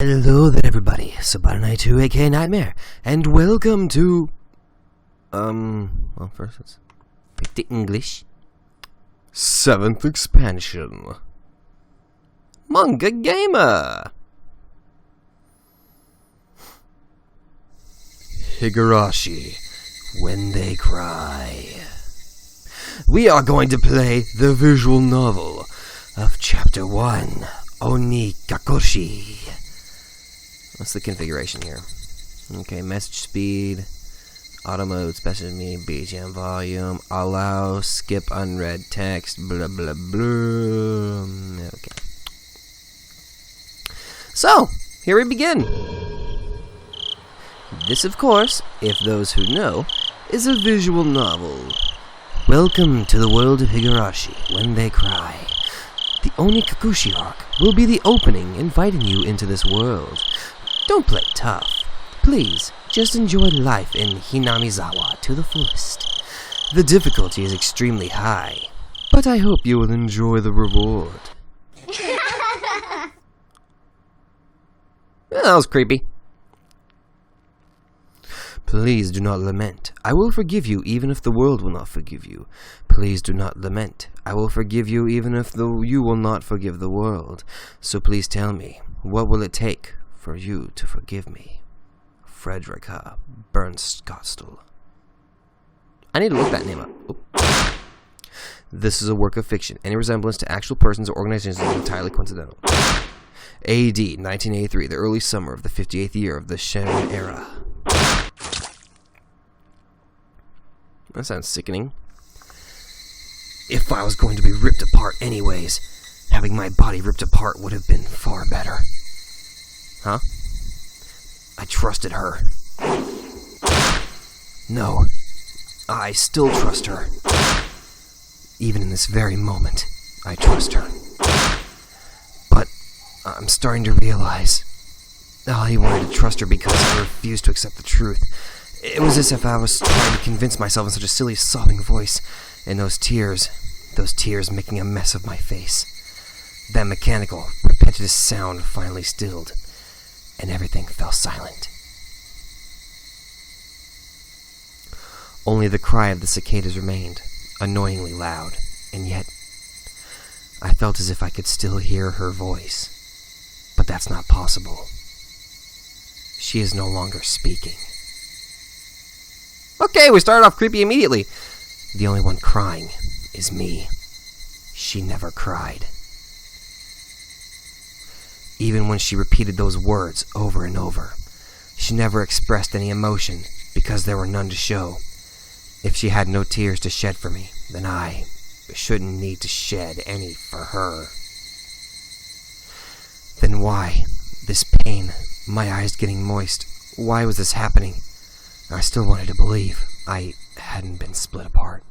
Hello there everybody, Sabanai2 aka Nightmare, and welcome to... well first let's pick the English. 7th expansion. Manga Gamer! Higurashi, When They Cry. We are going to play the visual novel of Chapter 1, Onikakushi. What's the configuration here? Okay, message speed, auto mode, special me, BGM volume, allow, skip unread text, blah blah blah. Okay. So, here we begin. This, of course, if those who know, is a visual novel. Welcome to the world of Higurashi, When They Cry. The Onikakushi arc will be the opening inviting you into this world. Don't play tough. Please, just enjoy life in Hinamizawa to the fullest. The difficulty is extremely high, but I hope you will enjoy the reward. Yeah, that was creepy. Please do not lament. I will forgive you even if the world will not forgive you. Please do not lament. I will forgive you even if you will not forgive the world. So please tell me, what will it take for you to forgive me? Frederica Bernskostel. I need to look that name up. Oop. This is a work of fiction. Any resemblance to actual persons or organizations is entirely coincidental. AD 1983, the early summer of the 58th year of the Shen era. That sounds sickening. If I was going to be ripped apart anyways, having my body ripped apart would have been far better. Huh? I trusted her. No, I still trust her. Even in this very moment, I trust her. But I'm starting to realize I wanted to trust her because I refused to accept the truth. It was as if I was trying to convince myself in such a silly, sobbing voice, and those tears making a mess of my face. That mechanical, repetitive sound finally stilled, and everything fell silent. Only the cry of the cicadas remained, annoyingly loud, and yet I felt as if I could still hear her voice. But that's not possible. She is no longer speaking. Okay, we started off creepy immediately. The only one crying is me. She never cried. Even when she repeated those words over and over, she never expressed any emotion because there were none to show. If she had no tears to shed for me, then I shouldn't need to shed any for her. Then why? This pain, my eyes getting moist, why was this happening? I still wanted to believe I hadn't been split apart.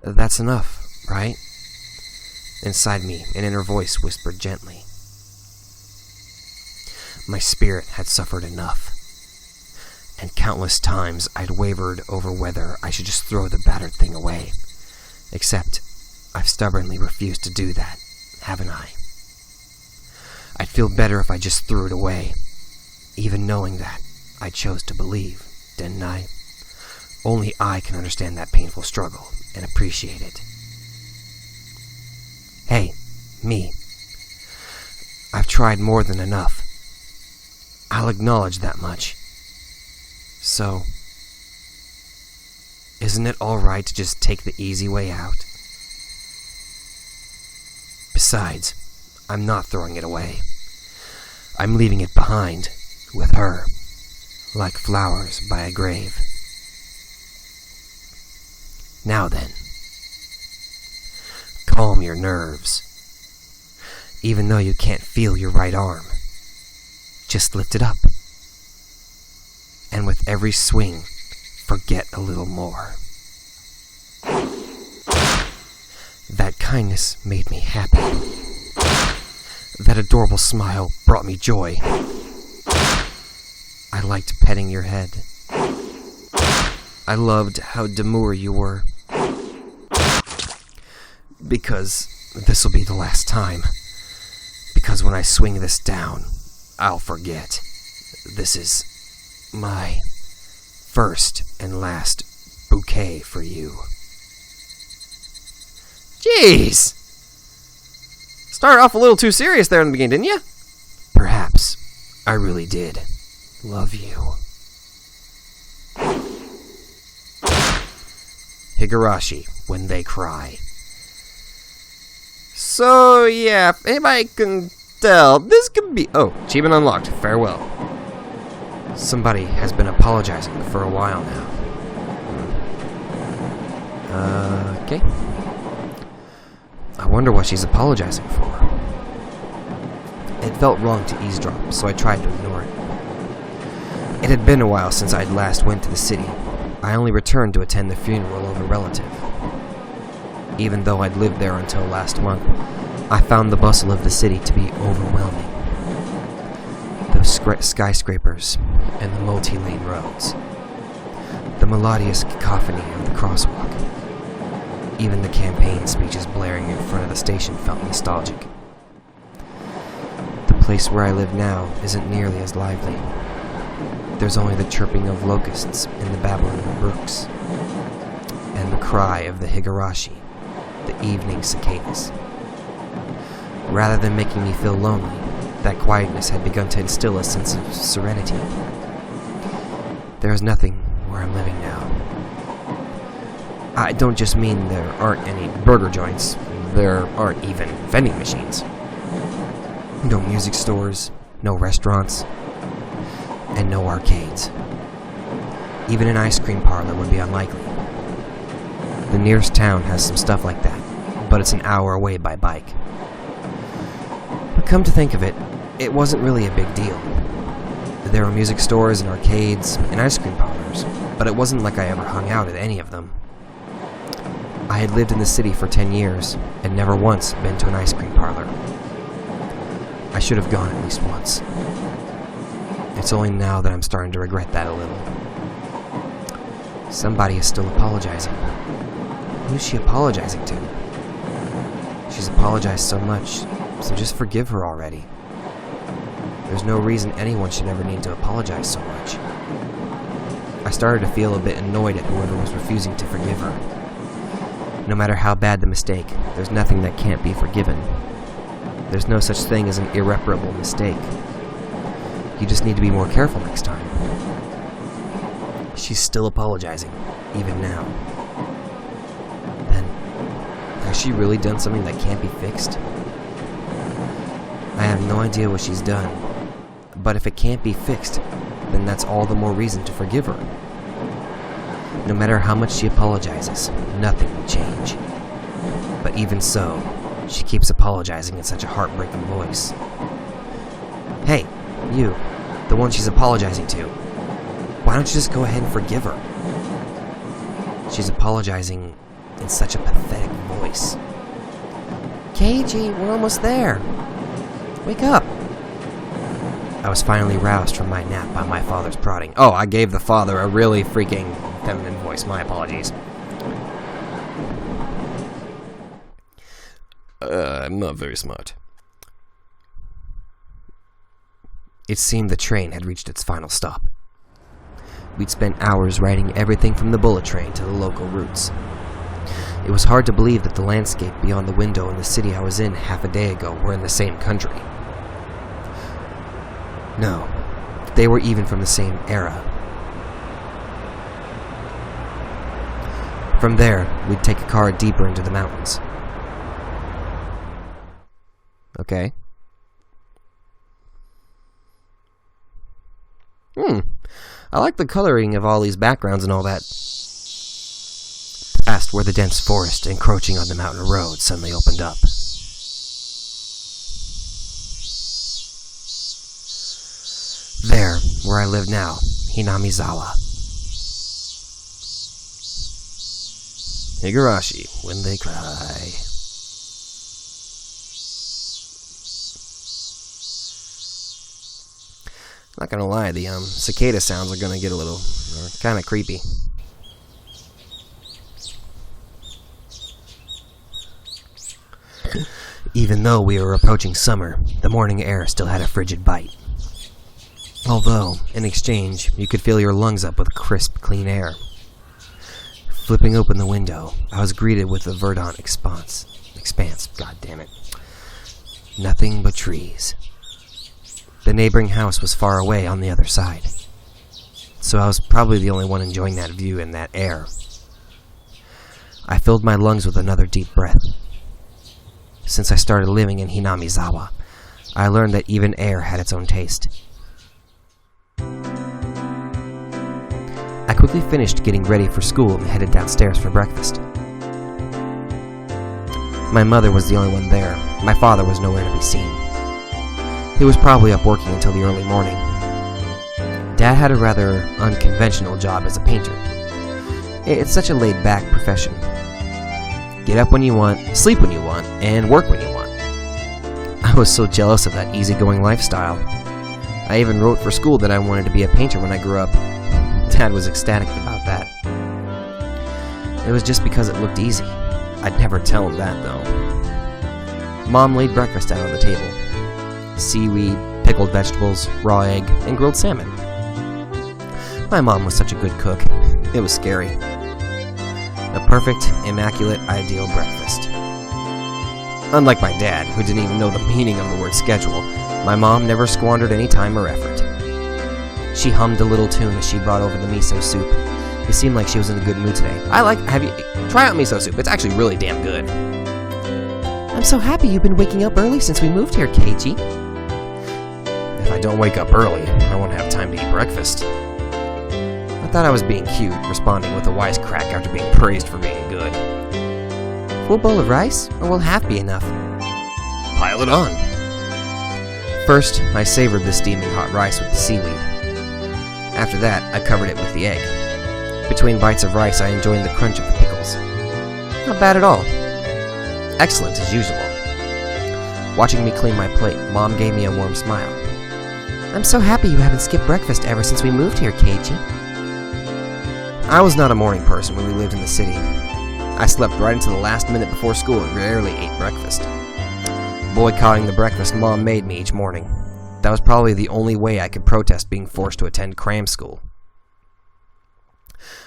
That's enough, right? Inside me, an inner voice whispered gently. My spirit had suffered enough, and countless times I'd wavered over whether I should just throw the battered thing away. Except, I've stubbornly refused to do that, haven't I? I'd feel better if I just threw it away, even knowing that I chose to believe, didn't I? Only I can understand that painful struggle and appreciate it. Hey, me. I've tried more than enough. I'll acknowledge that much. So, isn't it alright to just take the easy way out? Besides, I'm not throwing it away. I'm leaving it behind, with her, like flowers by a grave. Now then, calm your nerves. Even though you can't feel your right arm, just lift it up. And with every swing, forget a little more. That kindness made me happy. That adorable smile brought me joy. I liked petting your head. I loved how demure you were. Because this'll be the last time. Because when I swing this down, I'll forget. This is my first and last bouquet for you. Jeez! Started off a little too serious there in the beginning, didn't you? Perhaps I really did love you. Higurashi, When They Cry. So, yeah, if anybody can tell, this could be... Oh, achievement unlocked. Farewell. Somebody has been apologizing for a while now. Okay. I wonder what she's apologizing for. It felt wrong to eavesdrop, so I tried to ignore it. It had been a while since I'd last went to the city. I only returned to attend the funeral of a relative. Even though I'd lived there until last month, I found the bustle of the city to be overwhelming. Those skyscrapers and the multi-lane roads. The melodious cacophony of the crosswalk. Even the campaign speeches blaring in front of the station felt nostalgic. The place where I live now isn't nearly as lively. There's only the chirping of locusts and the babbling of brooks, and the cry of the Higurashi, the evening cicadas. Rather than making me feel lonely, that quietness had begun to instill a sense of serenity. There is nothing where I'm living now. I don't just mean there aren't any burger joints, there aren't even vending machines. No music stores, no restaurants, and no arcades. Even an ice cream parlor would be unlikely. The nearest town has some stuff like that, but it's an hour away by bike. But come to think of it, it wasn't really a big deal. There were music stores and arcades and ice cream parlors, but it wasn't like I ever hung out at any of them. I had lived in the city for 10 years and never once been to an ice cream parlor. I should have gone at least once. It's only now that I'm starting to regret that a little. Somebody is still apologizing. Who's she apologizing to? She's apologized so much, so just forgive her already. There's no reason anyone should ever need to apologize so much. I started to feel a bit annoyed at whoever was refusing to forgive her. No matter how bad the mistake, there's nothing that can't be forgiven. There's no such thing as an irreparable mistake. You just need to be more careful next time. She's still apologizing, even now. Then, has she really done something that can't be fixed? I have no idea what she's done, but if it can't be fixed, then that's all the more reason to forgive her. No matter how much she apologizes, nothing will change. But even so, she keeps apologizing in such a heartbreaking voice. Hey, you, the one she's apologizing to. Why don't you just go ahead and forgive her? She's apologizing in such a pathetic voice. Keiji, we're almost there. Wake up. I was finally roused from my nap by my father's prodding. Oh, I gave the father a really freaking feminine voice. My apologies. I'm not very smart. It seemed the train had reached its final stop. We'd spent hours riding everything from the bullet train to the local routes. It was hard to believe that the landscape beyond the window in the city I was in half a day ago were in the same country. No, they were even from the same era. From there, we'd take a car deeper into the mountains. Okay. I like the coloring of all these backgrounds and all that. Past where the dense forest encroaching on the mountain road suddenly opened up. There, where I live now, Hinamizawa. Higurashi, When They Cry. Not gonna lie, the cicada sounds are gonna get a little kind of creepy. Even though we were approaching summer, the morning air still had a frigid bite. Although, in exchange, you could fill your lungs up with crisp, clean air. Flipping open the window, I was greeted with a verdant expanse. God damn it. Nothing but trees. The neighboring house was far away on the other side, so I was probably the only one enjoying that view and that air. I filled my lungs with another deep breath. Since I started living in Hinamizawa, I learned that even air had its own taste. I quickly finished getting ready for school and headed downstairs for breakfast. My mother was the only one there. My father was nowhere to be seen. He was probably up working until the early morning. Dad had a rather unconventional job as a painter. It's such a laid-back profession. Get up when you want, sleep when you want, and work when you want. I was so jealous of that easygoing lifestyle. I even wrote for school that I wanted to be a painter when I grew up. Dad was ecstatic about that. It was just because it looked easy. I'd never tell him that, though. Mom laid breakfast out on the table. Seaweed, pickled vegetables, raw egg, and grilled salmon. My mom was such a good cook. It was scary. A perfect, immaculate, ideal breakfast. Unlike my dad, who didn't even know the meaning of the word schedule, my mom never squandered any time or effort. She hummed a little tune as she brought over the miso soup. It seemed like she was in a good mood today. Try out miso soup. It's actually really damn good. I'm so happy you've been waking up early since we moved here, Keiji. If I don't wake up early, I won't have time to eat breakfast. I thought I was being cute, responding with a wisecrack after being praised for being good. Full bowl of rice, or will half be enough? Pile it on. First, I savored the steaming hot rice with the seaweed. After that, I covered it with the egg. Between bites of rice, I enjoyed the crunch of the pickles. Not bad at all. Excellent as usual. Watching me clean my plate, Mom gave me a warm smile. I'm so happy you haven't skipped breakfast ever since we moved here, Keiji. I was not a morning person when we lived in the city. I slept right into the last minute before school and rarely ate breakfast. Boycotting the breakfast Mom made me each morning. That was probably the only way I could protest being forced to attend cram school.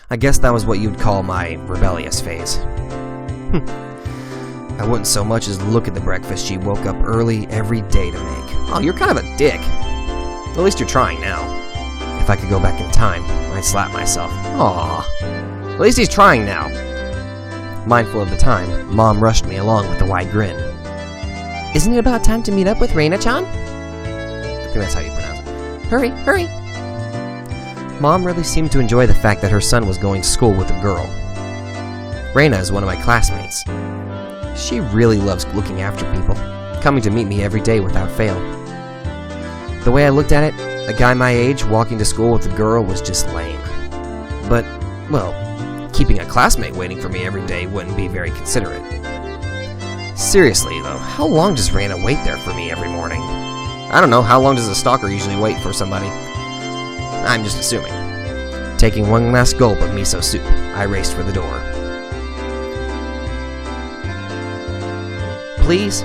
I guess that was what you'd call my rebellious phase. I wouldn't so much as look at the breakfast she woke up early every day to make. Oh, you're kind of a dick. At least you're trying now. If I could go back in time, I'd slap myself. Aww. At least he's trying now. Mindful of the time, Mom rushed me along with a wide grin. Isn't it about time to meet up with Reina-chan? I think that's how you pronounce it. Hurry, hurry! Mom really seemed to enjoy the fact that her son was going to school with a girl. Reina is one of my classmates. She really loves looking after people, coming to meet me every day without fail. The way I looked at it, a guy my age walking to school with a girl was just lame. But, well, keeping a classmate waiting for me every day wouldn't be very considerate. Seriously, though, how long does Reina wait there for me every morning? I don't know, how long does a stalker usually wait for somebody? I'm just assuming. Taking one last gulp of miso soup, I raced for the door. Please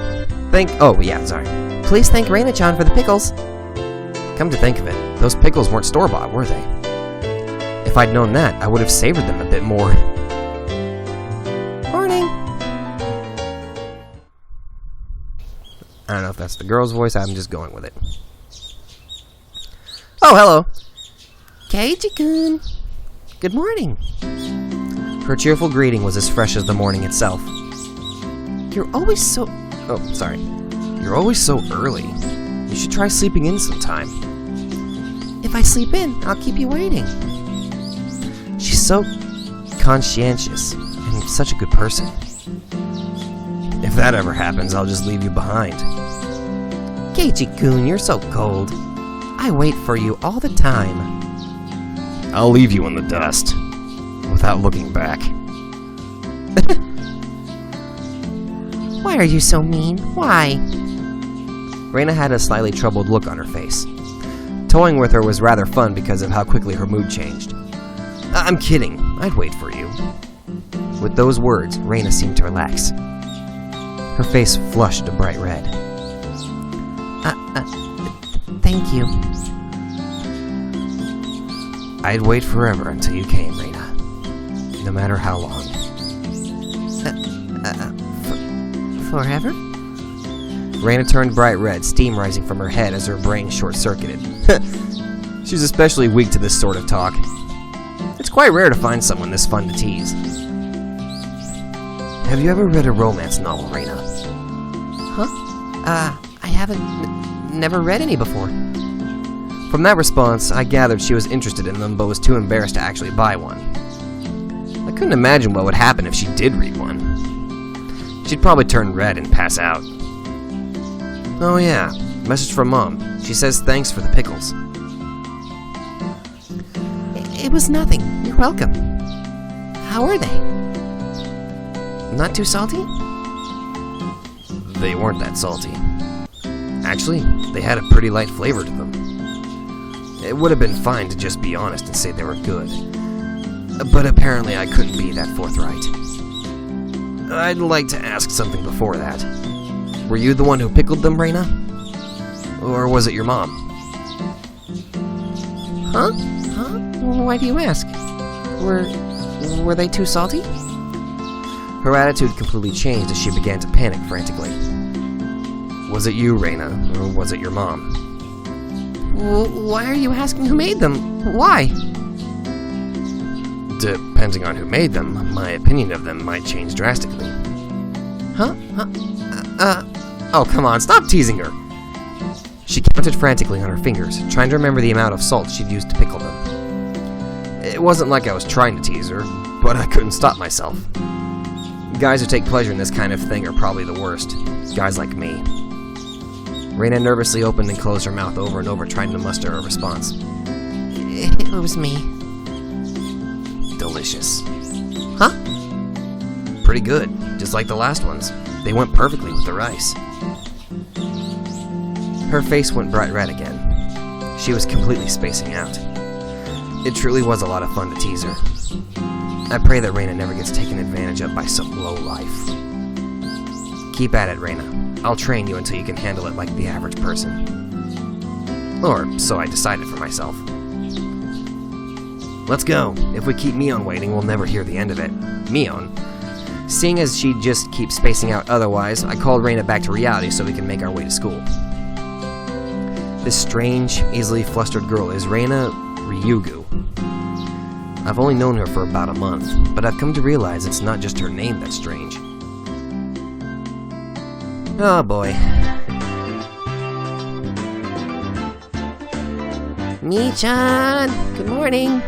thank Reina-chan for the pickles. Come to think of it, those pickles weren't store-bought, were they? If I'd known that, I would have savored them a bit more. Morning! I don't know if that's the girl's voice, I'm just going with it. Oh, hello! Keiji-kun! Good morning! Her cheerful greeting was as fresh as the morning itself. You're always so early. You should try sleeping in sometime. If I sleep in, I'll keep you waiting. She's so conscientious and such a good person. If that ever happens, I'll just leave you behind. Keiji-kun, you're so cold. I wait for you all the time. I'll leave you in the dust, without looking back. Why are you so mean? Why? Reina had a slightly troubled look on her face. Toying with her was rather fun because of how quickly her mood changed. I'm kidding. I'd wait for you. With those words, Reina seemed to relax. Her face flushed a bright red. Thank you. I'd wait forever until you came, Reina. No matter how long. Forever? Reina turned bright red, steam rising from her head as her brain short-circuited. She's especially weak to this sort of talk. It's quite rare to find someone this fun to tease. Have you ever read a romance novel, Reina? Huh? I haven't never read any before. From that response, I gathered she was interested in them, but was too embarrassed to actually buy one. I couldn't imagine what would happen if she did read one. She'd probably turn red and pass out. Oh yeah, message from Mom. She says thanks for the pickles. It was nothing. You're welcome. How are they? Not too salty? They weren't that salty. Actually, they had a pretty light flavor to them. It would have been fine to just be honest and say they were good. But apparently I couldn't be that forthright. I'd like to ask something before that. Were you the one who pickled them, Reina? Or was it your mom? Huh? Why do you ask? Were they too salty? Her attitude completely changed as she began to panic frantically. Was it you, Reina, or was it your mom? Why are you asking who made them? Why? Depending on who made them, my opinion of them might change drastically. Huh? Oh, come on, stop teasing her! She counted frantically on her fingers, trying to remember the amount of salt she'd used to pickle them. It wasn't like I was trying to tease her, but I couldn't stop myself. Guys who take pleasure in this kind of thing are probably the worst. Guys like me. Reina nervously opened and closed her mouth over and over, trying to muster a response. It was me. Delicious. Huh? Pretty good, just like the last ones. They went perfectly with the rice. Her face went bright red again. She was completely spacing out. It truly was a lot of fun to tease her. I pray that Reina never gets taken advantage of by some lowlife. Keep at it, Reina. I'll train you until you can handle it like the average person. Or so I decided for myself. Let's go. If we keep Mion waiting, we'll never hear the end of it. Mion? Seeing as she just keeps spacing out otherwise, I called Reina back to reality so we can make our way to school. This strange, easily flustered girl is Reina Ryugu. I've only known her for about a month, but I've come to realize it's not just her name that's strange. Oh boy. Mi-chan! Good morning!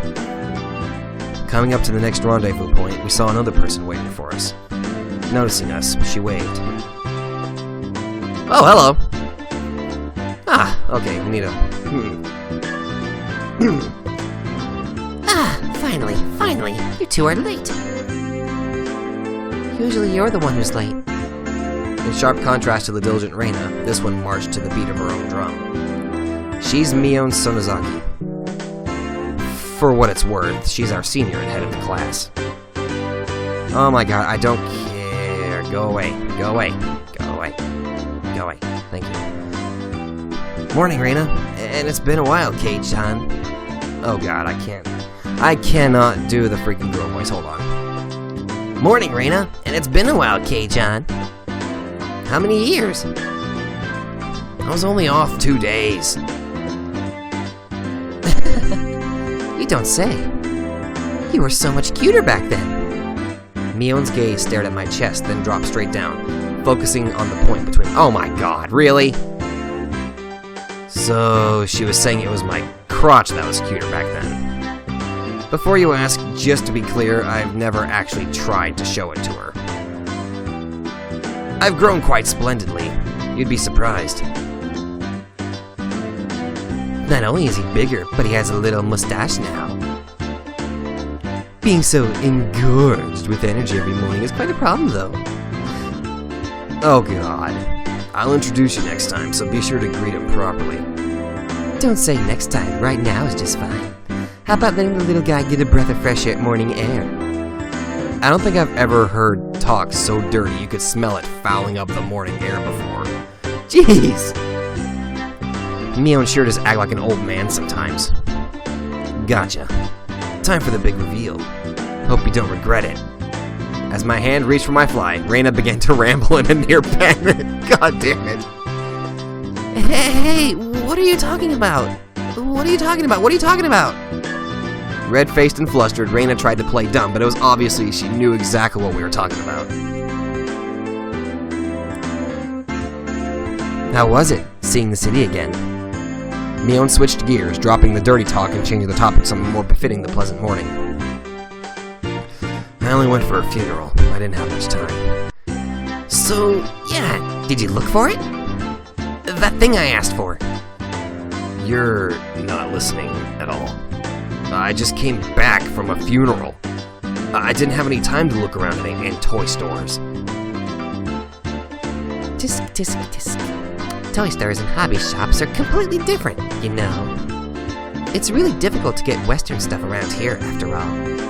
Coming up to the next rendezvous point, we saw another person waiting for us. Noticing us, she waved. Oh, hello! Ah, okay, we need a... Finally, you two are late. Usually you're the one who's late. In sharp contrast to the diligent Reina, this one marched to the beat of her own drum. She's Mion Sonozaki. For what it's worth, she's our senior and head of the class. Oh my god, I don't care. Go away. Thank you. Morning, Reina. And it's been a while, Kei-chan. Oh god, I cannot do the freaking girl voice. Hold on. Morning, Reina. And it's been a while, Kei-chan. How many years? I was only off 2 days. You don't say. You were so much cuter back then. Mion's gaze stared at my chest, then dropped straight down, focusing on the point between... Oh my god, really? So, she was saying it was my crotch that was cuter back then. Before you ask, just to be clear, I've never actually tried to show it to her. I've grown quite splendidly. You'd be surprised. Not only is he bigger, but he has a little mustache now. Being so engorged with energy every morning is quite a problem, though. Oh god. I'll introduce you next time, so be sure to greet him properly. Don't say next time. Right now is just fine. How about letting the little guy get a breath of fresh morning air? I don't think I've ever heard talk so dirty you could smell it fouling up the morning air before. Jeez! Mion sure does act like an old man sometimes. Gotcha. Time for the big reveal. Hope you don't regret it. As my hand reached for my fly, Reina began to ramble in a near panic. God damn it. Hey, what are you talking about? What are you talking about? What are you talking about? Red-faced and flustered, Reina tried to play dumb, but it was obviously she knew exactly what we were talking about. How was it, seeing the city again? Mion switched gears, dropping the dirty talk and changing the topic to something more befitting the pleasant morning. I only went for a funeral. I didn't have much time. So, yeah, did you look for it? That thing I asked for. You're not listening at all. I just came back from a funeral. I didn't have any time to look around in toy stores. Tisk. Toy stores and hobby shops are completely different, you know. It's really difficult to get Western stuff around here, after all.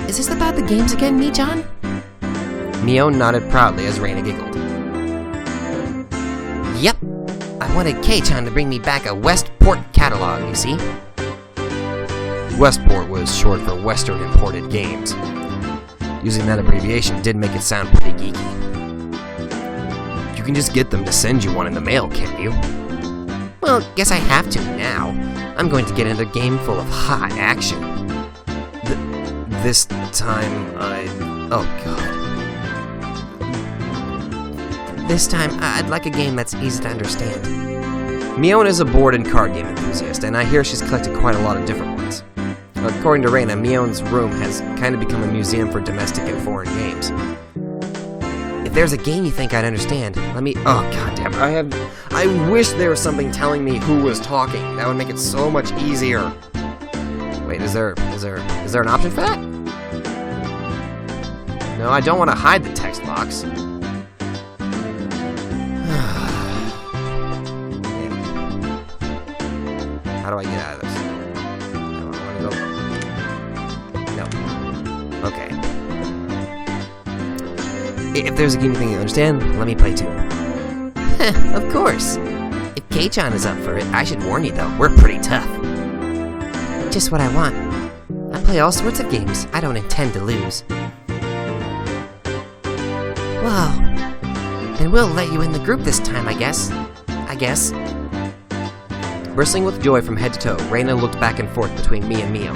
Is this about the games again, Mii-chan? Mion nodded proudly as Reina giggled. Yep. I wanted Kei-chan to bring me back a Westport catalog, you see. Westport was short for Western Imported Games. Using that abbreviation did make it sound pretty geeky. You can just get them to send you one in the mail, can't you? Well, guess I have to now. I'm going to get into a game full of hot action. This time oh god. This time, I'd like a game that's easy to understand. Mion is a board and card game enthusiast, and I hear she's collected quite a lot of different ones. According to Reina, Mion's room has kind of become a museum for domestic and foreign games. If there's a game you think I'd understand, let me... Oh, goddamn. I wish there was something telling me who was talking. That would make it so much easier. Wait, is there an option for that? No, I don't want to hide the text box. How do I get out of this? No, I want to go... No. Okay. If there's a game you think you understand, let me play too. Of course. If Kei-chan is up for it, I should warn you though, we're pretty tough. Just what I want. I play all sorts of games I don't intend to lose. Wow. Then we'll let you in the group this time, I guess. Bristling with joy from head to toe, Reina looked back and forth between me and Mion.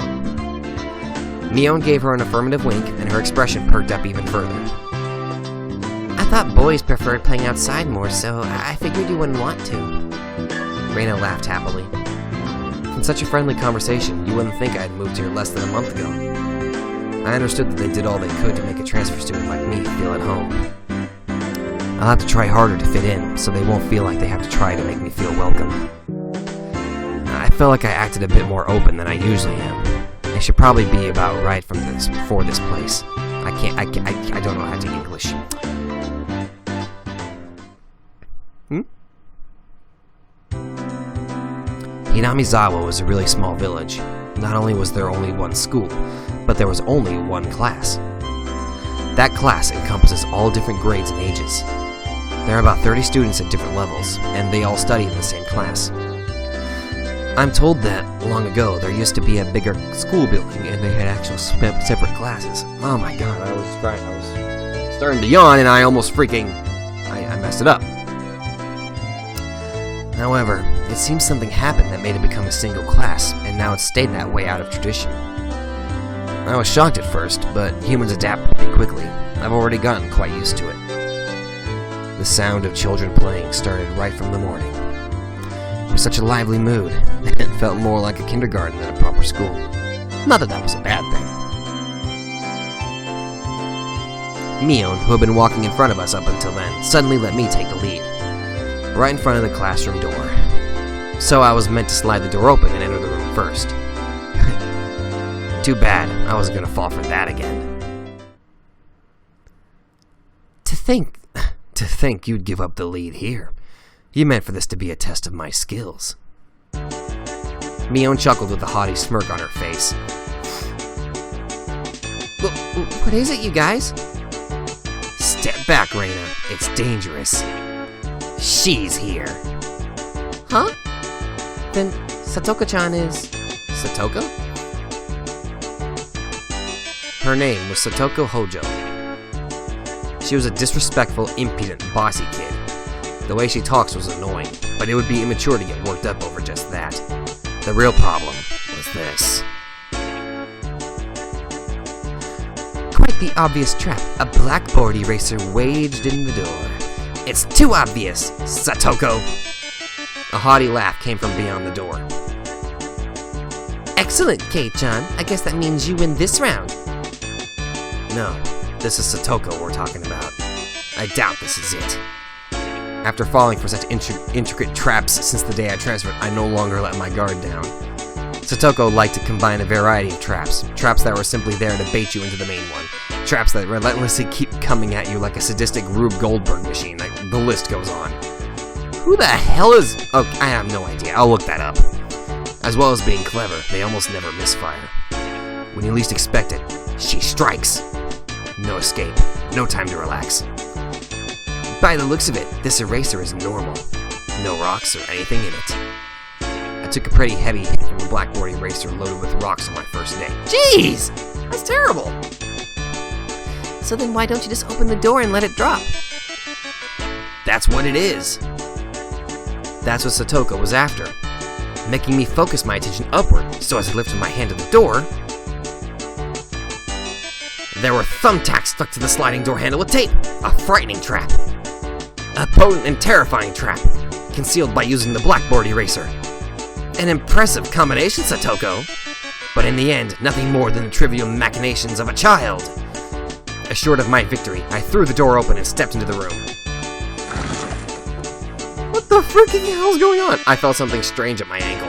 Mion gave her an affirmative wink, and her expression perked up even further. I thought boys preferred playing outside more, so I figured you wouldn't want to. Reina laughed happily. From such a friendly conversation, you wouldn't think I had moved here less than a month ago. I understood that they did all they could to make a transfer student like me feel at home. I'll have to try harder to fit in, so they won't feel like they have to try to make me feel welcome. I felt like I acted a bit more open than I usually am. I should probably be about right for this place. I don't know how to English. Hinamizawa was a really small village. Not only was there only one school, but there was only one class. That class encompasses all different grades and ages. There are about 30 students at different levels, and they all study in the same class. I'm told that, long ago, there used to be a bigger school building, and they had actual separate classes. Oh my god, I was starting to yawn, and I almost freaking... I messed it up. However, it seems something happened that made it become a single class, and now it's stayed that way out of tradition. I was shocked at first, but humans adapt pretty quickly. I've already gotten quite used to it. The sound of children playing started right from the morning. It was such a lively mood, it felt more like a kindergarten than a proper school. Not that that was a bad thing. Mion, who had been walking in front of us up until then, suddenly let me take the lead. Right in front of the classroom door. So I was meant to slide the door open and enter the room first. Too bad, I wasn't gonna fall for that again. To think you'd give up the lead here. You meant for this to be a test of my skills. Mion chuckled with a haughty smirk on her face. What is it, you guys? Step back, Reina. It's dangerous. She's here. Huh? Then Satoko-chan is... Satoko? Her name was Satoko Hojo. She was a disrespectful, impudent, bossy kid. The way she talks was annoying, but it would be immature to get worked up over just that. The real problem was this. Quite the obvious trap a blackboard eraser waged in the door. It's too obvious, Satoko! A haughty laugh came from beyond the door. Excellent, Kei-chan. I guess that means you win this round. No, this is Satoko we're talking about. I doubt this is it. After falling for such intricate traps since the day I transferred, I no longer let my guard down. Satoko liked to combine a variety of traps that were simply there to bait you into the main one, traps that relentlessly keep coming at you like a sadistic Rube Goldberg machine. The list goes on. Who the hell is... Oh, I have no idea. I'll look that up. As well as being clever, they almost never misfire. When you least expect it, she strikes. No escape. No time to relax. By the looks of it, this eraser is normal. No rocks or anything in it. I took a pretty heavy hit from a blackboard eraser loaded with rocks on my first day. Jeez! That's terrible! So then why don't you just open the door and let it drop? That's what it is. That's what Satoko was after. Making me focus my attention upward, so as I lifted my hand to the door, there were thumbtacks stuck to the sliding door handle with tape. A frightening trap. A potent and terrifying trap, concealed by using the blackboard eraser. An impressive combination, Satoko. But in the end, nothing more than the trivial machinations of a child. Assured of my victory, I threw the door open and stepped into the room. What the freaking hell is going on? I felt something strange at my ankle.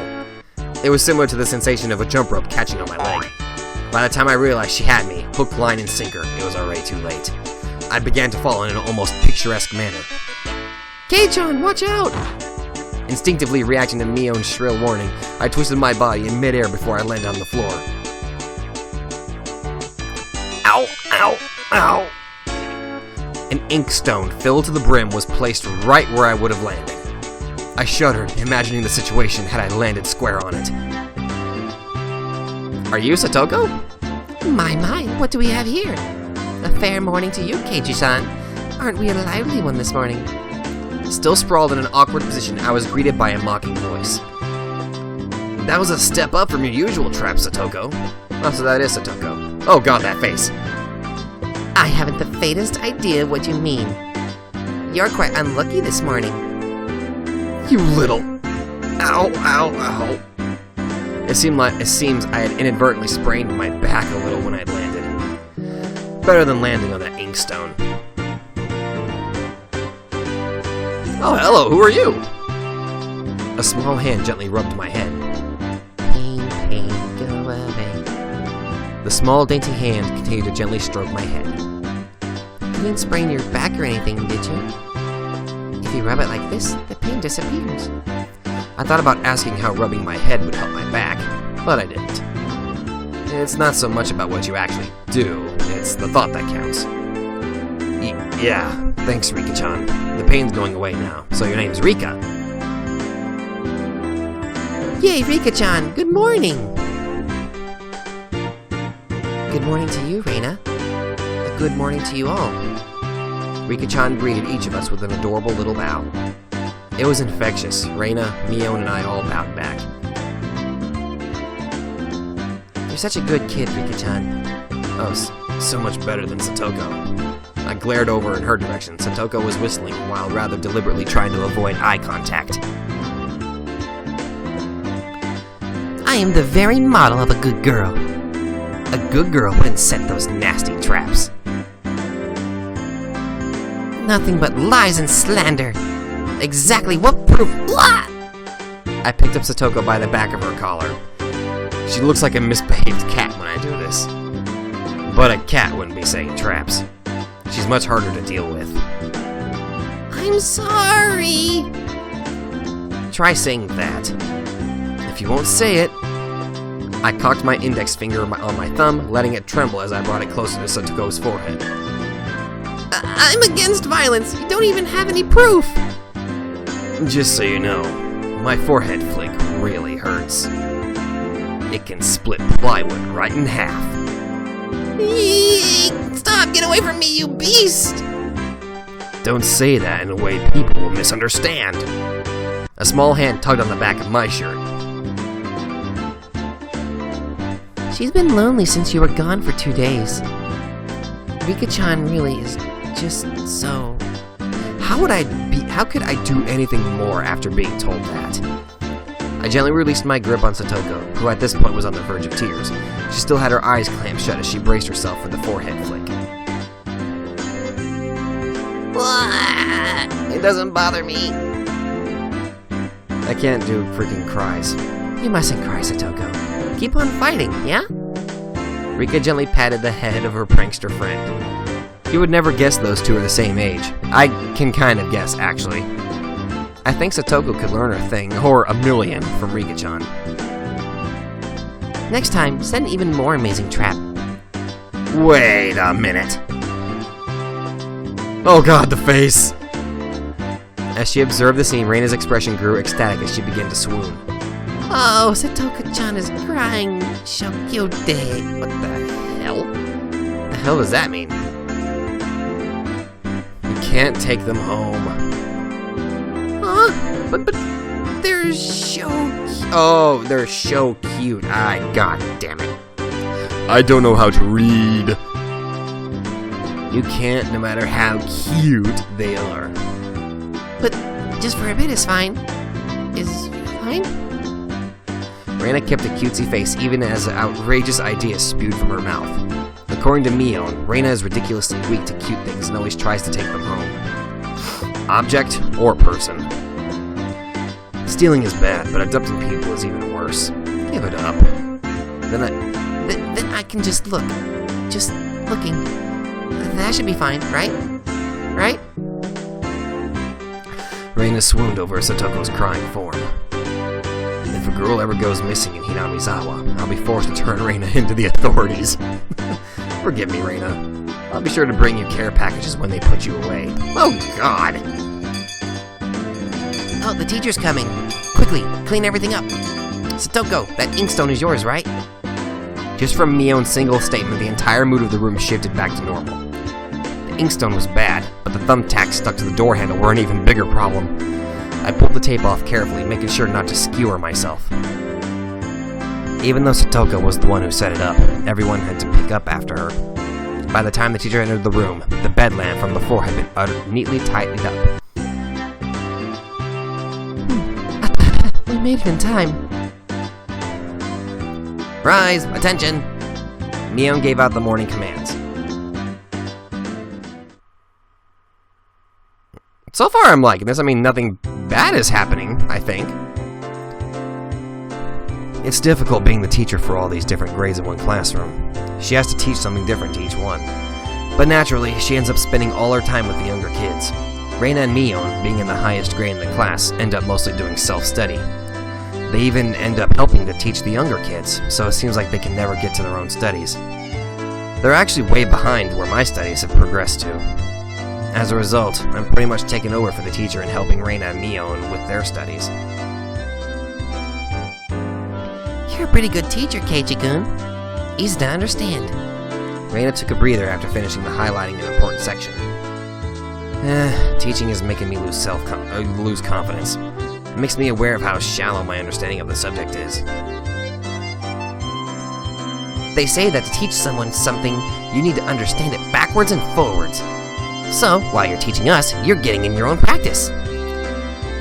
It was similar to the sensation of a jump rope catching on my leg. By the time I realized she had me, hook, line, and sinker, it was already too late. I began to fall in an almost picturesque manner. Kei-chan, watch out! Instinctively reacting to Mion's shrill warning, I twisted my body in midair before I landed on the floor. Ow, ow, ow! An inkstone filled to the brim was placed right where I would have landed. I shuddered, imagining the situation had I landed square on it. Are you Satoko? My, what do we have here? A fair morning to you, Keiichi-san. Aren't we a lively one this morning? Still sprawled in an awkward position, I was greeted by a mocking voice. That was a step up from your usual trap, Satoko. Oh, so that is Satoko. Oh god, that face. I haven't the faintest idea what you mean. You're quite unlucky this morning. You little... Ow, ow, ow. It seems I had inadvertently sprained my back a little when I landed. Better than landing on that inkstone. Oh, hello, who are you? A small hand gently rubbed my head. Pain, go away. The small, dainty hand continued to gently stroke my head. You didn't sprain your back or anything, did you? If you rub it like this, the pain disappears. I thought about asking how rubbing my head would help my back, but I didn't. It's not so much about what you actually do, it's the thought that counts. Yeah, thanks, Rika-chan. The pain's going away now, so your name's Rika. Yay, Rika-chan, good morning! Good morning to you, Reina. A good morning to you all. Rika-chan greeted each of us with an adorable little bow. It was infectious. Reina, Mion, and I all bowed back. You're such a good kid, Rika-chan. Oh, so much better than Satoko. I glared over in her direction. Satoko was whistling while rather deliberately trying to avoid eye contact. I am the very model of a good girl. A good girl wouldn't set those nasty traps. Nothing but lies and slander. Exactly what proof? Blah! I picked up Satoko by the back of her collar. She looks like a misbehaved cat when I do this. But a cat wouldn't be setting traps. She's much harder to deal with. I'm sorry. Try saying that. If you won't say it... I cocked my index finger on my thumb, letting it tremble as I brought it closer to Satoko's forehead. I'm against violence. You don't even have any proof. Just so you know, my forehead flick really hurts. It can split plywood right in half. Eek! Stop! Get away from me, you beast! Don't say that in a way people will misunderstand. A small hand tugged on the back of my shirt. She's been lonely since you were gone for 2 days. Rika-chan really is just so... How could I do anything more after being told that? I gently released my grip on Satoko, who at this point was on the verge of tears. She still had her eyes clamped shut as she braced herself for the forehead flick. It doesn't bother me. I can't do freaking cries. You mustn't cry, Satoko. Keep on fighting, yeah? Rika gently patted the head of her prankster friend. You would never guess those two are the same age. I can kind of guess, actually. I think Satoko could learn a thing, or a million, from Rika-chan. Next time, send an even more amazing trap. Wait a minute. Oh god, the face! As she observed the scene, Reina's expression grew ecstatic as she began to swoon. Oh, Satoko-chan is crying. So cute. What the hell? The hell does that mean? You can't take them home. Huh? But they're so cute. Oh, they're so cute. God damn it. I don't know how to read. You can't, no matter how cute they are. But just for a bit is fine. Is fine? Reina kept a cutesy face even as outrageous ideas spewed from her mouth. According to Mion, Reina is ridiculously weak to cute things and always tries to take them home. Object or person. Stealing is bad, but abducting people is even worse. Give it up. Then I can just look. Just looking. That should be fine, right? Right? Reina swooned over Satoko's crying form. If a girl ever goes missing in Hinamizawa, I'll be forced to turn Reina into the authorities. Forgive me, Reina. I'll be sure to bring you care packages when they put you away. Oh, God! Oh, the teacher's coming. Quickly, clean everything up. Satoko, that inkstone is yours, right? Just from Mion's single statement, the entire mood of the room shifted back to normal. The inkstone was bad, but the thumbtacks stuck to the door handle were an even bigger problem. I pulled the tape off carefully, making sure not to skewer myself. Even though Satoko was the one who set it up, everyone had to pick up after her. By the time the teacher entered the room, the bed lamp from before had been neatly tidied up. We made it in time. Rise! Attention! Mion gave out the morning commands. So far I'm liking this. I mean, nothing bad is happening, I think. It's difficult being the teacher for all these different grades in one classroom. She has to teach something different to each one. But naturally, she ends up spending all her time with the younger kids. Reina and Mion, being in the highest grade in the class, end up mostly doing self-study. They even end up helping to teach the younger kids, so it seems like they can never get to their own studies. They're actually way behind where my studies have progressed to. As a result, I'm pretty much taking over for the teacher and helping Reina and Mion with their studies. You're a pretty good teacher, Keiichi-kun. Easy to understand. Reina took a breather after finishing the highlighting an important section. Teaching is making me lose confidence. It makes me aware of how shallow my understanding of the subject is. They say that to teach someone something, you need to understand it backwards and forwards. So, while you're teaching us, you're getting in your own practice.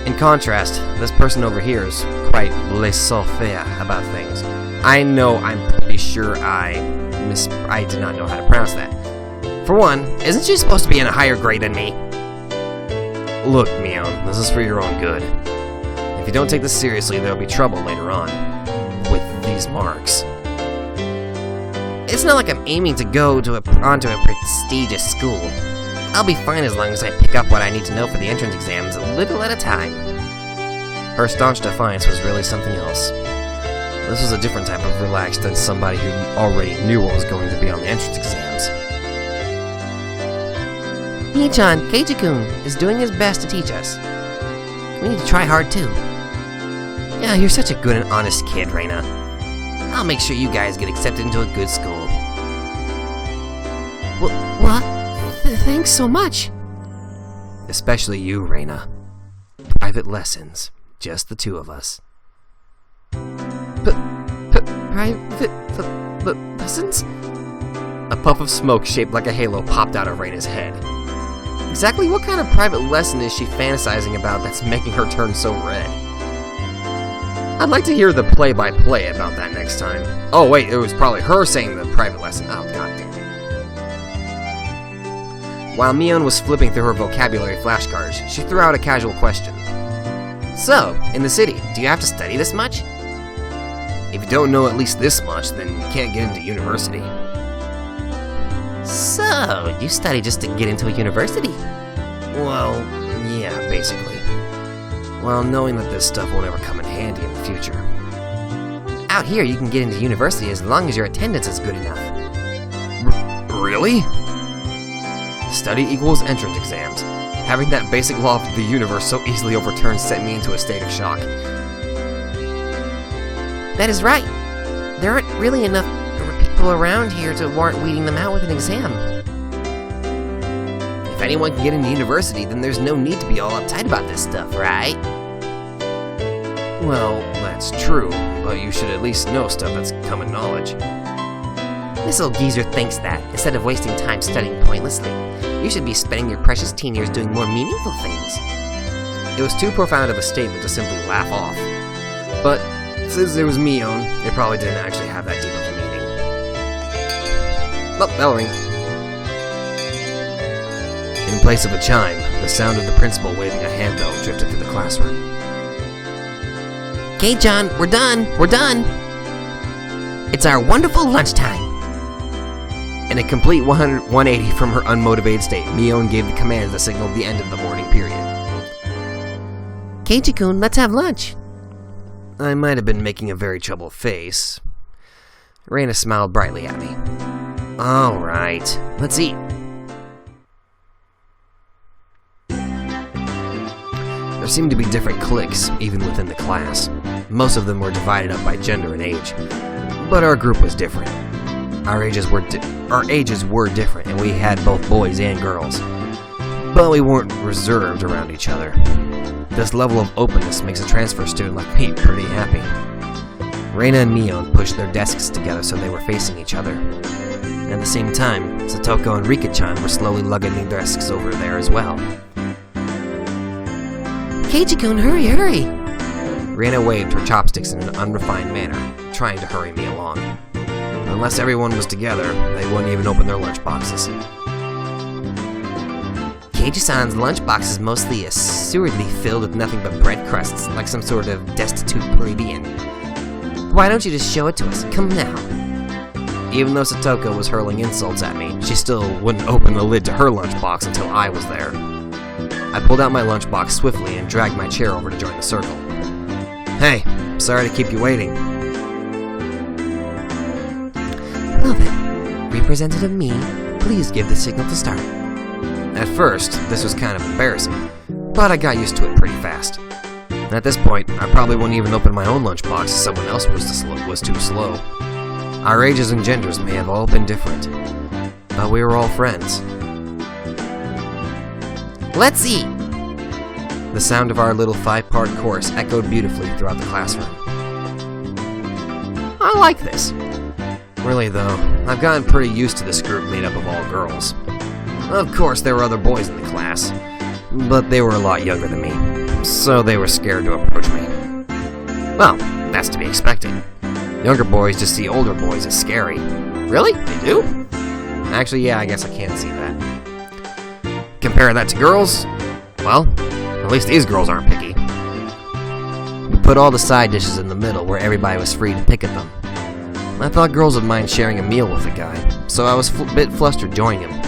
In contrast, this person over here is quite laissez-faire about things. I know, I'm pretty sure I did not know how to pronounce that. For one, isn't she supposed to be in a higher grade than me? Look, Mion, this is for your own good. If you don't take this seriously, there'll be trouble later on. With these marks. It's not like I'm aiming to go onto a prestigious school. I'll be fine as long as I pick up what I need to know for the entrance exams a little at a time. Her staunch defiance was really something else. This was a different type of relaxed than somebody who already knew what was going to be on the entrance exams. Nii-chan, Keiichi-kun is doing his best to teach us. We need to try hard too. Yeah, you're such a good and honest kid, Reina. I'll make sure you guys get accepted into a good school. What? Thanks so much. Especially you, Reina. Private lessons. Just the two of us. Private lessons? A puff of smoke shaped like a halo popped out of Reina's head. Exactly what kind of private lesson is she fantasizing about that's making her turn so red? I'd like to hear the play-by-play about that next time. Oh wait, it was probably her saying the private lesson. Oh, goddamn. While Mion was flipping through her vocabulary flashcards, she threw out a casual question. So, in the city, do you have to study this much? If you don't know at least this much, then you can't get into university. So, you study just to get into a university? Well, yeah, basically. While knowing that this stuff won't ever come in handy in the future. Out here, you can get into university as long as your attendance is good enough. Really? Study equals entrance exams. Having that basic law of the universe so easily overturned sent me into a state of shock. That is right. There aren't really enough people around here to warrant weeding them out with an exam. If anyone can get into university, then there's no need to be all uptight about this stuff, right? Well, that's true, but you should at least know stuff that's common knowledge. This old geezer thinks that, instead of wasting time studying pointlessly, you should be spending your precious teen years doing more meaningful things. It was too profound of a statement to simply laugh off. But since it was Mion, it probably didn't actually have that deep of a meaning. Oh, bell ring. In place of a chime, the sound of the principal waving a handbell drifted through the classroom. Okay, John, we're done. It's our wonderful lunchtime. In a complete 180 from her unmotivated state, Mion gave the commands that signaled the end of the morning period. Keiji-kun, let's have lunch. I might have been making a very troubled face. Reina smiled brightly at me. All right, let's eat. There seemed to be different cliques, even within the class. Most of them were divided up by gender and age, but our group was different. Our ages were different, and we had both boys and girls. But we weren't reserved around each other. This level of openness makes a transfer student like me pretty happy. Reina and Mion pushed their desks together so they were facing each other. At the same time, Satoko and Rika-chan were slowly lugging the desks over there as well. Keiji-kun, hurry! Reina waved her chopsticks in an unrefined manner, trying to hurry me along. Unless everyone was together, they wouldn't even open their lunchboxes. Keiji-san's lunchbox is mostly assuredly filled with nothing but bread crusts, like some sort of destitute plebeian. Why don't you just show it to us? Come now. Even though Satoko was hurling insults at me, she still wouldn't open the lid to her lunchbox until I was there. I pulled out my lunchbox swiftly and dragged my chair over to join the circle. Hey, sorry to keep you waiting. Well then, Representative Me, please give the signal to start. At first, this was kind of embarrassing, but I got used to it pretty fast. At this point, I probably wouldn't even open my own lunchbox if someone else was too slow. Our ages and genders may have all been different, but we were all friends. Let's eat! The sound of our little 5-part chorus echoed beautifully throughout the classroom. I like this. Really though, I've gotten pretty used to this group made up of all girls. Of course, there were other boys in the class, but they were a lot younger than me, so they were scared to approach me. Well, that's to be expected. Younger boys just see older boys as scary. Really? They do? Actually, yeah, I guess I can see that. Compare that to girls? Well, at least these girls aren't picky. We put all the side dishes in the middle where everybody was free to pick at them. I thought girls would mind sharing a meal with a guy, so I was a bit flustered joining him.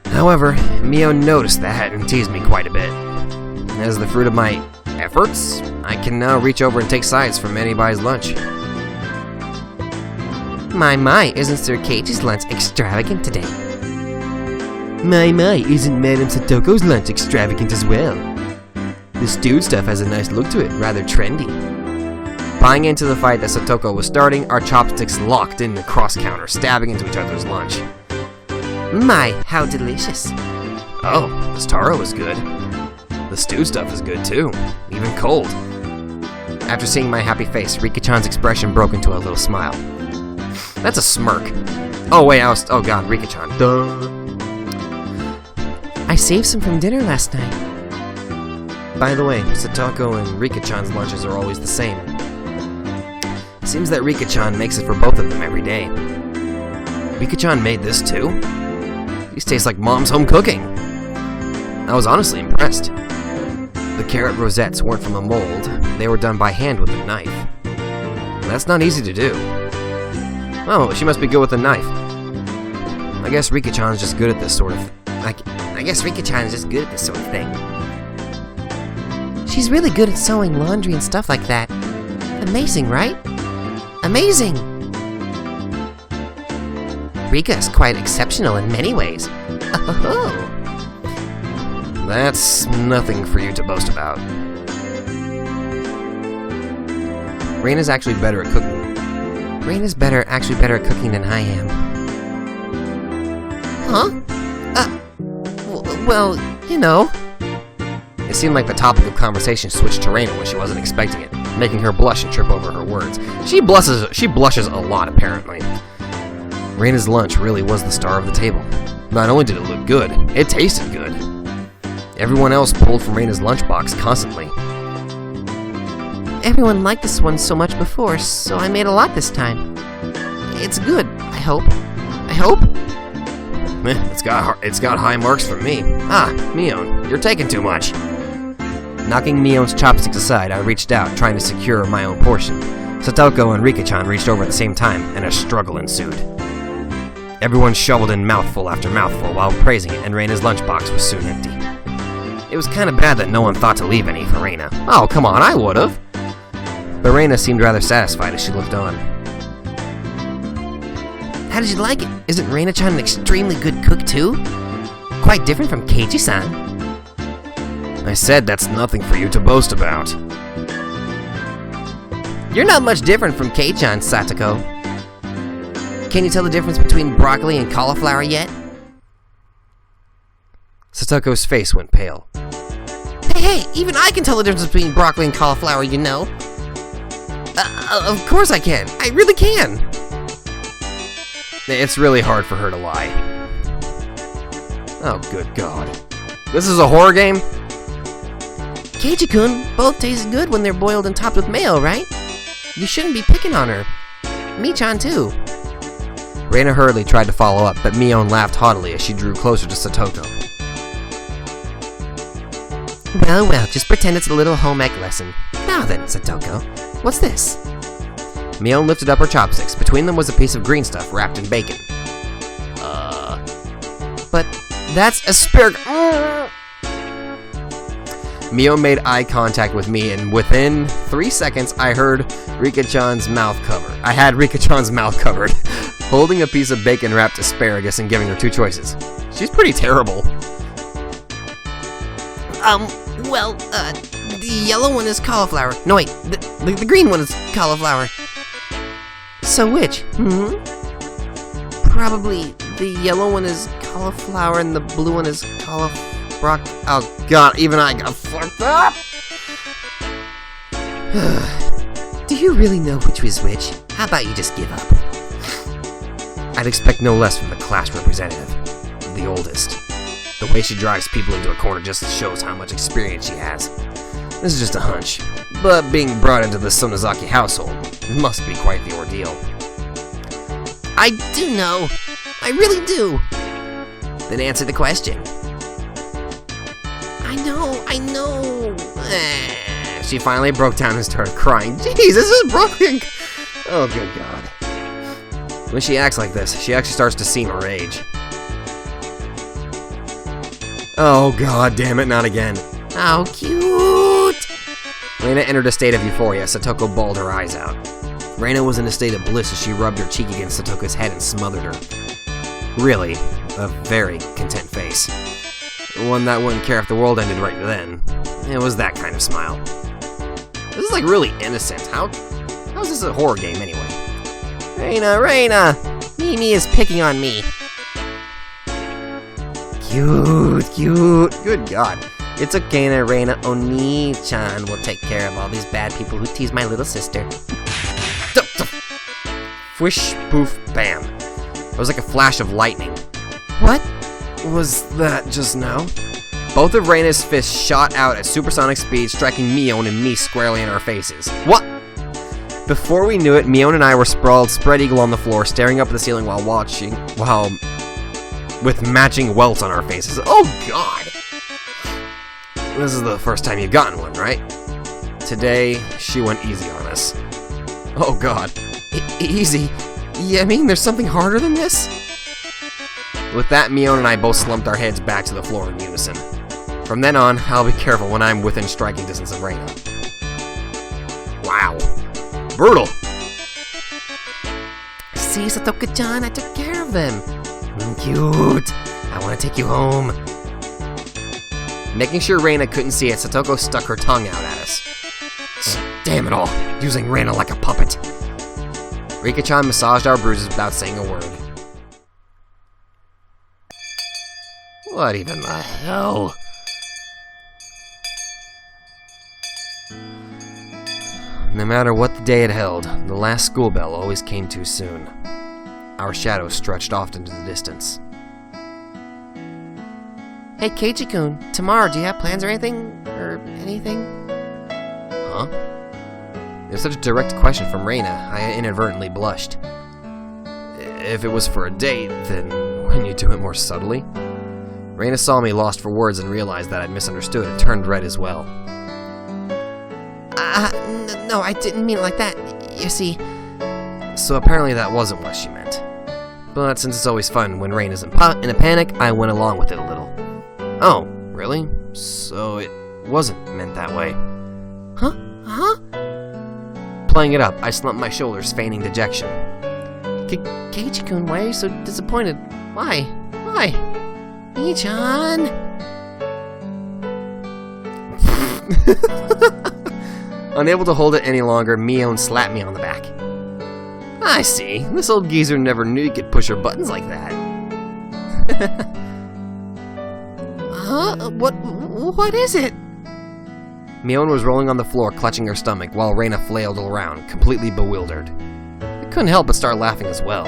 However, Mio noticed that and teased me quite a bit. As the fruit of my efforts, I can now reach over and take sides from anybody's lunch. My, isn't Sir Keiji's lunch extravagant today? My, isn't Madame Satoko's lunch extravagant as well? The stewed stuff has a nice look to it, rather trendy. Buying into the fight that Satoko was starting, our chopsticks locked in the cross-counter, stabbing into each other's lunch. My, how delicious. Oh, this taro is good. The stewed stuff is good too, even cold. After seeing my happy face, Rika-chan's expression broke into a little smile. That's a smirk. Oh wait, oh god, Rika-chan. Duh. I saved some from dinner last night. By the way, Satoko and Rika-chan's lunches are always the same. Seems that Rika-chan makes it for both of them every day. Rika-chan made this too? These taste like Mom's home cooking. I was honestly impressed. The carrot rosettes weren't from a mold, they were done by hand with a knife. That's not easy to do. Oh, she must be good with a knife. I guess Rika-chan's just good at this sort of... I guess Rika-chan is just good at this sort of thing. She's really good at sewing laundry and stuff like that. Amazing, right? Amazing! Rika is quite exceptional in many ways. Oh. That's nothing for you to boast about. Reina's actually better at cooking. Reina's actually better at cooking than I am. Huh? Well, you know. It seemed like the topic of conversation switched to Reina when she wasn't expecting it, making her blush and trip over her words. She blushes a lot, apparently. Reina's lunch really was the star of the table. Not only did it look good, it tasted good. Everyone else pulled from Reina's lunchbox constantly. Everyone liked this one so much before, so I made a lot this time. It's good, I hope. I hope? It's got high marks from me. Ah, Mion, you're taking too much. Knocking Mion's chopsticks aside, I reached out, trying to secure my own portion. Satoko and Rika-chan reached over at the same time, and a struggle ensued. Everyone shoveled in mouthful after mouthful while praising it, and Reina's lunchbox was soon empty. It was kind of bad that no one thought to leave any for Reina. Oh, come on, I would've. But Reina seemed rather satisfied as she looked on. How did you like it? Isn't Reina-chan an extremely good cook too? Quite different from Keiji-san. I said that's nothing for you to boast about. You're not much different from Kei-chan, Satoko. Can you tell the difference between broccoli and cauliflower yet? Satoko's face went pale. Hey, even I can tell the difference between broccoli and cauliflower, you know. Of course I can. I really can. It's really hard for her to lie. Oh, good God. This is a horror game? Keiji-kun, both taste good when they're boiled and topped with mayo, right? You shouldn't be picking on her. Mi-chan, too. Reina hurriedly tried to follow up, but Mion laughed haughtily as she drew closer to Satoko. Well, just pretend it's a little home ec lesson. Now then, Satoko, what's this? Mion lifted up her chopsticks. Between them was a piece of green stuff wrapped in bacon. But that's asparagus. Mion made eye contact with me, and within 3 seconds, I heard Rika-chan's mouth covered. I had Rika-chan's mouth covered, holding a piece of bacon-wrapped asparagus and giving her two choices. She's pretty terrible. The yellow one is cauliflower. No, wait, the green one is cauliflower. So which? Probably the yellow one is cauliflower and the blue one is cauliflower. Oh God, even I got fucked up! Do you really know which was which? How about you just give up? I'd expect no less from the class representative, the oldest. The way she drives people into a corner just shows how much experience she has. This is just a hunch, but being brought into the Sonozaki household must be quite the ordeal. I do know. I really do. Then answer the question. I know. She finally broke down and started crying. Jeez, this is broken. Oh, good God. When she acts like this, she actually starts to seem her age. Oh, God damn it, not again. How cute! Reina entered a state of euphoria. Satoko bawled her eyes out. Reina was in a state of bliss as she rubbed her cheek against Satoko's head and smothered her. Really, a very content face. One that wouldn't care if the world ended right then. It was that kind of smile. This is like really innocent. How How's this a horror game, anyway? Reina! Mimi is picking on me. Cute. Good God. It's okay, Reina. Oni-chan will take care of all these bad people who tease my little sister. Whish, poof, bam. It was like a flash of lightning. What? Was that just now? Both of Reina's fists shot out at supersonic speed, striking Mion and me squarely in our faces. What? Before we knew it, Mion and I were sprawled, spread eagle on the floor, staring up at the ceiling while with matching welts on our faces. Oh God! This is the first time you've gotten one, right? Today, she went easy on us. Oh God. Easy? You mean there's something harder than this? With that, Mion and I both slumped our heads back to the floor in unison. From then on, I'll be careful when I'm within striking distance of Reina. Wow. Brutal. See, Satoko-chan, I took care of them. Cute. I want to take you home. Making sure Reina couldn't see it, Satoko stuck her tongue out at us. Damn it all, using Reina like a puppet. Rika-chan massaged our bruises without saying a word. What even the hell? No matter what the day it held, the last school bell always came too soon. Our shadows stretched off into the distance. Hey, Keiichi-kun, tomorrow, do you have plans or anything? Or anything? Huh? It was such a direct question from Reina, I inadvertently blushed. If it was for a date, then wouldn't you do it more subtly? Reina saw me lost for words and realized that I'd misunderstood and turned red as well. No, I didn't mean it like that. You see... So apparently that wasn't what she meant. But since it's always fun when Reina's in a panic, I went along with it a little. Oh, really? So it wasn't meant that way. Huh? Playing it up, I slumped my shoulders, feigning dejection. Keiichi-kun, why are you so disappointed? Why? Mii-chan! Unable to hold it any longer, Mion slapped me on the back. I see. This old geezer never knew you could push her buttons like that. Huh? What is it? Mion was rolling on the floor, clutching her stomach, while Reina flailed around, completely bewildered. I couldn't help but start laughing as well.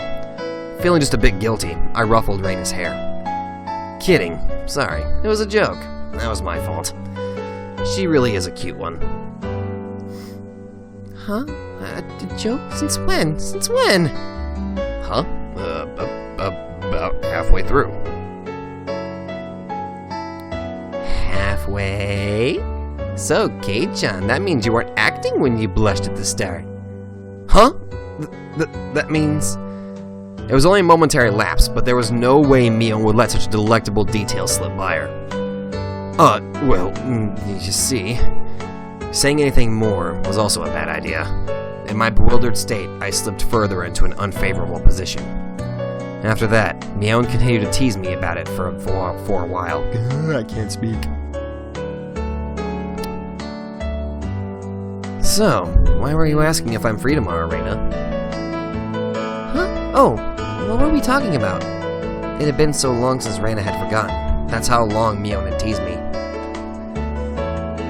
Feeling just a bit guilty, I ruffled Reina's hair. Kidding. Sorry. It was a joke. That was my fault. She really is a cute one. Huh? A joke? Since when? Huh? About halfway through. Halfway? So, Kei-chan, that means you weren't acting when you blushed at the start. Huh? That means... It was only a momentary lapse, but there was no way Mion would let such a delectable detail slip by her. Well, you see... Saying anything more was also a bad idea. In my bewildered state, I slipped further into an unfavorable position. After that, Mion continued to tease me about it for a while. I can't speak. So, why were you asking if I'm free tomorrow, Reina? Huh? Oh, what were we talking about? It had been so long since Reina had forgotten. That's how long Mion had teased me.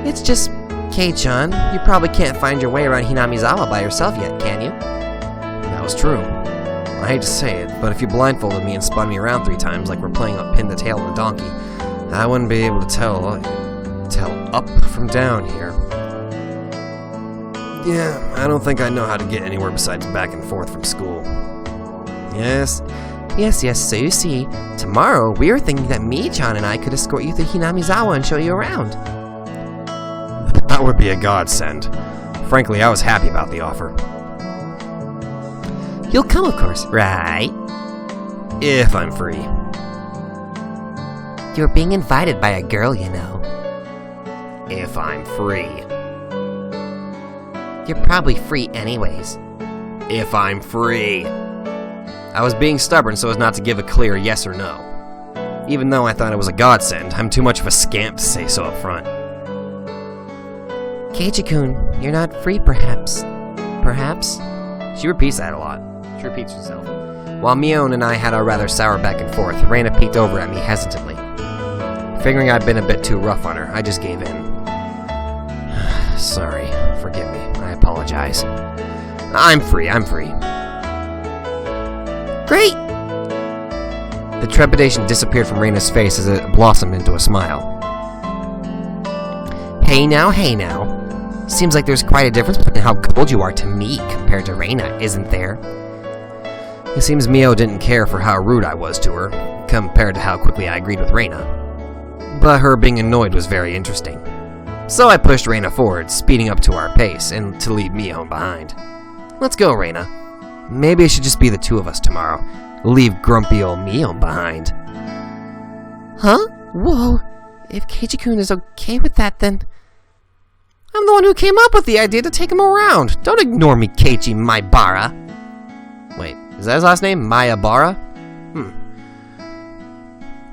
It's just... Kei-chan, you probably can't find your way around Hinamizawa by yourself yet, can you? That was true. I hate to say it, but if you blindfolded me and spun me around 3 times like we're playing up Pin the Tail on a donkey, I wouldn't be able to tell up from down here. Yeah, I don't think I know how to get anywhere besides back and forth from school. Yes, so you see, tomorrow we were thinking that Mii-chan and I could escort you through Hinamizawa and show you around. That would be a godsend. Frankly, I was happy about the offer. You'll come, of course, right? If I'm free. You're being invited by a girl, you know. If I'm free. You're probably free anyways. If I'm free. I was being stubborn so as not to give a clear yes or no. Even though I thought it was a godsend, I'm too much of a scamp to say so up front. Keiichi-kun, you're not free, perhaps. perhaps? She repeats that a lot. She repeats herself. While Mion and I had our rather sour back and forth, Reina peeked over at me hesitantly. Figuring I'd been a bit too rough on her, I just gave in. Sorry, forgive me. I apologize. I'm free. Great! The trepidation disappeared from Reina's face as it blossomed into a smile. Hey now. Seems like there's quite a difference between how cold you are to me compared to Reina, isn't there? It seems Mio didn't care for how rude I was to her, compared to how quickly I agreed with Reina. But her being annoyed was very interesting. So I pushed Reina forward, speeding up to our pace, and to leave Mio behind. Let's go, Reina. Maybe it should just be the two of us tomorrow. Leave grumpy old Mio behind. Huh? Whoa. If Keiji-kun is okay with that, then... I'm the one who came up with the idea to take him around. Don't ignore me, Keiichi Maibara. Wait, is that his last name? Maibara?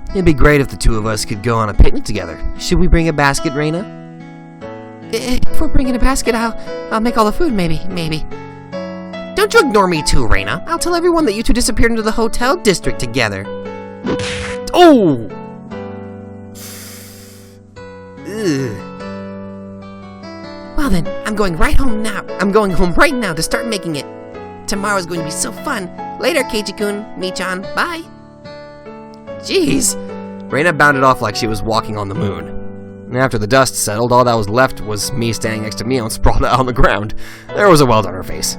It'd be great if the two of us could go on a picnic together. Should we bring a basket, Reina? If we're bringing a basket, I'll make all the food, maybe. Don't you ignore me too, Reina. I'll tell everyone that you two disappeared into the hotel district together. Oh! Ugh. Well then, I'm going home right now to start making it. Tomorrow's going to be so fun. Later, Keiji-kun, Mi-chan, bye. Jeez. Reina bounded off like she was walking on the moon. And after the dust settled, all that was left was me standing next to Mio and sprawled out on the ground. There was a welt on her face.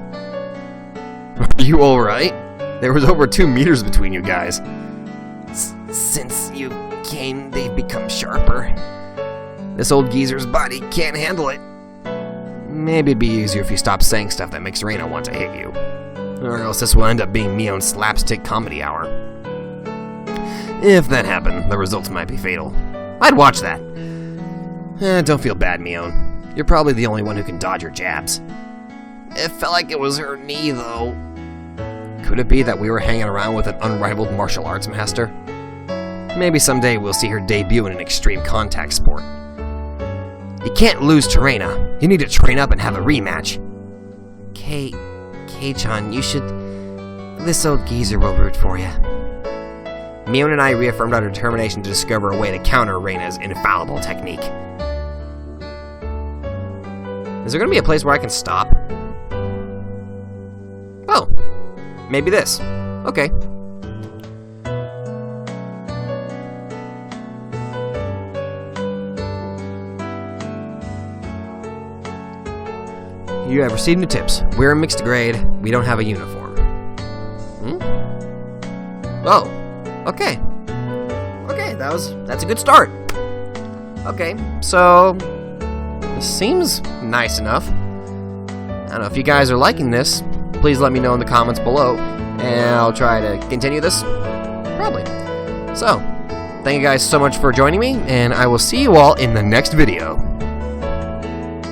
Are you alright? There was over 2 meters between you guys. Since you came, they've become sharper. This old geezer's body can't handle it. Maybe it'd be easier if you stopped saying stuff that makes Reina want to hit you. Or else this will end up being Mion's slapstick comedy hour. If that happened, the results might be fatal. I'd watch that. Don't feel bad, Mion. You're probably the only one who can dodge her jabs. It felt like it was her knee, though. Could it be that we were hanging around with an unrivaled martial arts master? Maybe someday we'll see her debut in an extreme contact sport. You can't lose to Reina. You need to train up and have a rematch. Kei-chan, you should... This old geezer will root for you. Mion and I reaffirmed our determination to discover a way to counter Reina's infallible technique. Is there going to be a place where I can stop? Oh, maybe this. Okay. You have received new tips. We're a mixed grade. We don't have a uniform. Oh, okay. Okay, that's a good start. Okay, so this seems nice enough. I don't know if you guys are liking this. Please let me know in the comments below, and I'll try to continue this. Probably. So, thank you guys so much for joining me, and I will see you all in the next video.